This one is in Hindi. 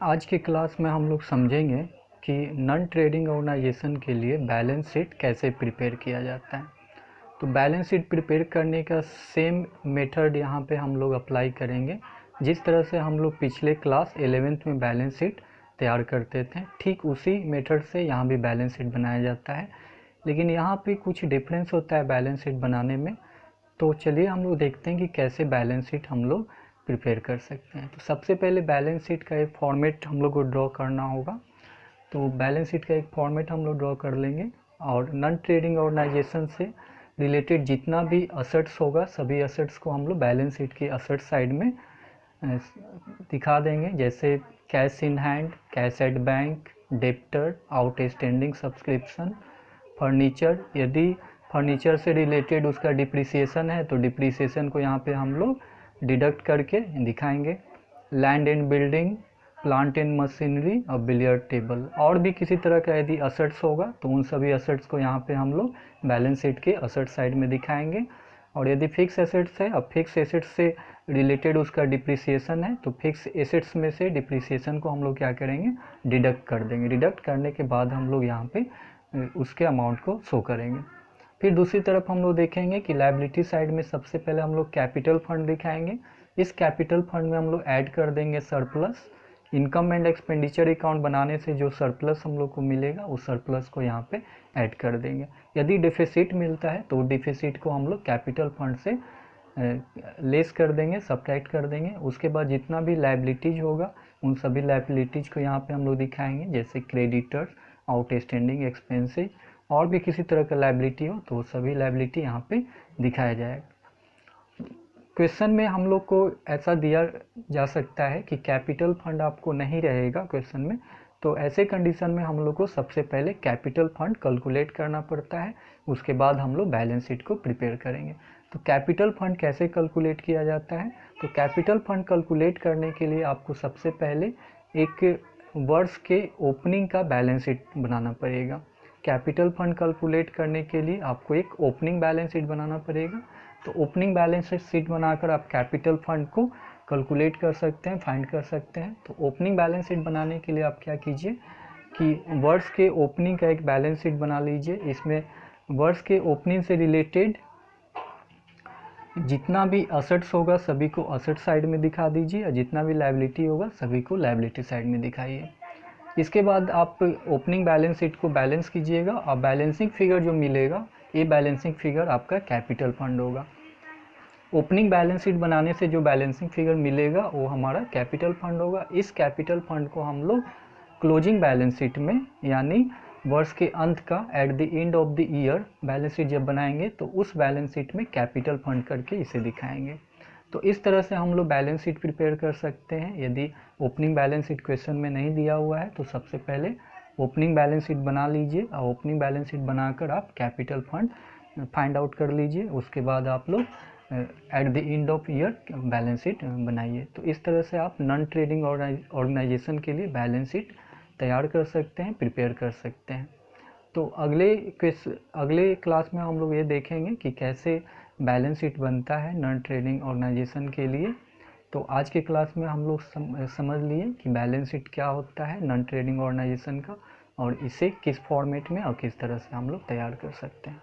आज के क्लास में हम लोग समझेंगे कि नॉन ट्रेडिंग ऑर्गेनाइजेशन के लिए बैलेंस शीट कैसे प्रिपेयर किया जाता है। तो बैलेंस शीट प्रिपेयर करने का सेम मेथड यहाँ पे हम लोग अप्लाई करेंगे। जिस तरह से हम लोग पिछले क्लास 11th में बैलेंस शीट तैयार करते थे, ठीक उसी मेथड से यहाँ भी बैलेंस शीट बनाया जाता है। लेकिन यहाँ पे कुछ डिफरेंस होता है बैलेंस शीट बनाने में। तो चलिए हम लोग देखते हैं कि कैसे बैलेंस शीट हम लोग प्रिपेयर कर सकते हैं। तो सबसे पहले बैलेंस शीट का एक फॉर्मेट हम लोग को ड्रॉ करना होगा। तो बैलेंस शीट का एक फॉर्मेट हम लोग ड्रॉ कर लेंगे और नॉन ट्रेडिंग ऑर्गेनाइजेशन से रिलेटेड जितना भी असेट्स होगा सभी असेट्स को हम लोग बैलेंस शीट की असेट साइड में दिखा देंगे, जैसे cash in hand, cash at bank, debtor, outstanding subscription, furniture. यदि फर्नीचर से रिलेटेड उसका डिप्रिसिएशन है तो डिप्रिसिएशन को यहाँ पे हम लोग डिडक्ट करके दिखाएंगे। Land and building, plant and machinery और बिलियर्ड टेबल, और भी किसी तरह का यदि असेट्स होगा तो उन सभी असेट्स को यहाँ पे हम लोग बैलेंस शीट के असेट साइड में दिखाएंगे। और यदि फिक्स एसेट्स है, अब फिक्स एसेट्स से रिलेटेड उसका डिप्रिसिएशन है तो फिक्स एसेट्स में से डिप्रिसिएशन को हम लोग क्या करेंगे, डिडक्ट कर देंगे। डिडक्ट करने के बाद हम लोग यहाँ पे उसके अमाउंट को शो करेंगे। फिर दूसरी तरफ हम लोग देखेंगे कि लायबिलिटी साइड में सबसे पहले हम लोग कैपिटल फंड दिखाएंगे। इस कैपिटल फंड में हम लोग ऐड कर देंगे surplus. Income and expenditure account बनाने से जो सरप्लस हम लोग को मिलेगा उस सरप्लस को यहाँ पे ऐड कर देंगे। यदि डिफिसिट मिलता है तो डिफिसिट को हम लोग कैपिटल फंड से लेस कर देंगे, सब्ट्रैक्ट कर देंगे। उसके बाद जितना भी लायबिलिटीज होगा उन सभी लायबिलिटीज को यहाँ पे हम लोग दिखाएंगे, जैसे क्रेडिटर्स, आउटस्टैंडिंग एक्सपेंसेस, और भी किसी तरह का लायबिलिटी हो तो सभी लायबिलिटी यहाँ पे दिखाया जाएगा। क्वेश्चन में हम लोग को ऐसा दिया जा सकता है कि कैपिटल फंड आपको नहीं रहेगा क्वेश्चन में, तो ऐसे कंडीशन में हम लोग को सबसे पहले कैपिटल फंड कैलकुलेट करना पड़ता है। उसके बाद हम लोग बैलेंस शीट को प्रिपेयर करेंगे। तो कैपिटल फंड कैसे कैलकुलेट किया जाता है, तो कैपिटल फंड कैलकुलेट करने के लिए आपको सबसे पहले एक वर्ष के ओपनिंग का बैलेंस शीट बनाना पड़ेगा। कैपिटल फंड कैलकुलेट करने के लिए आपको एक ओपनिंग बैलेंस शीट बनाना पड़ेगा। तो ओपनिंग बैलेंस शीट बनाकर आप कैपिटल फंड को कैलकुलेट कर सकते हैं, फाइंड कर सकते हैं। तो ओपनिंग बैलेंस शीट बनाने के लिए आप क्या कीजिए कि वर्ष के ओपनिंग का एक बैलेंस शीट बना लीजिए। इसमें वर्ष के ओपनिंग से रिलेटेड जितना भी असेट्स होगा सभी को असेट साइड में दिखा दीजिए और जितना भी लायबिलिटी होगा सभी को लायबिलिटी साइड में दिखाइए। इसके बाद आप ओपनिंग बैलेंस शीट को बैलेंस कीजिएगा और बैलेंसिंग फिगर जो मिलेगा ये बैलेंसिंग फिगर आपका कैपिटल फंड होगा। ओपनिंग बैलेंस शीट बनाने से जो बैलेंसिंग फिगर मिलेगा वो हमारा कैपिटल फंड होगा। इस कैपिटल फंड को हम लोग क्लोजिंग बैलेंस शीट में, यानी वर्ष के अंत का at the end of the year balance sheet जब बनाएंगे तो उस बैलेंस शीट में कैपिटल फंड करके इसे दिखाएंगे। तो इस तरह से हम लोग बैलेंस शीट प्रिपेयर कर सकते हैं। यदि ओपनिंग बैलेंस शीट क्वेश्चन में नहीं दिया हुआ है तो सबसे पहले ओपनिंग बैलेंस शीट बना लीजिए और ओपनिंग बैलेंस शीट बनाकर आप कैपिटल फंड फाइंड आउट कर लीजिए। उसके बाद आप लोग at the end of year balance sheet बनाइए। तो इस तरह से आप नॉन ट्रेडिंग ऑर्गेनाइजेशन के लिए बैलेंस शीट तैयार कर सकते हैं, प्रिपेयर कर सकते हैं। तो अगले क्लास में हम लोग ये देखेंगे कि कैसे बैलेंस शीट बनता है नॉन ट्रेडिंग ऑर्गेनाइजेशन के लिए। तो आज के क्लास में हम लोग समझ लिए कि बैलेंस शीट क्या होता है नॉन ट्रेडिंग ऑर्गेनाइजेशन का और इसे किस फॉर्मेट में और किस तरह से हम लोग तैयार कर सकते हैं।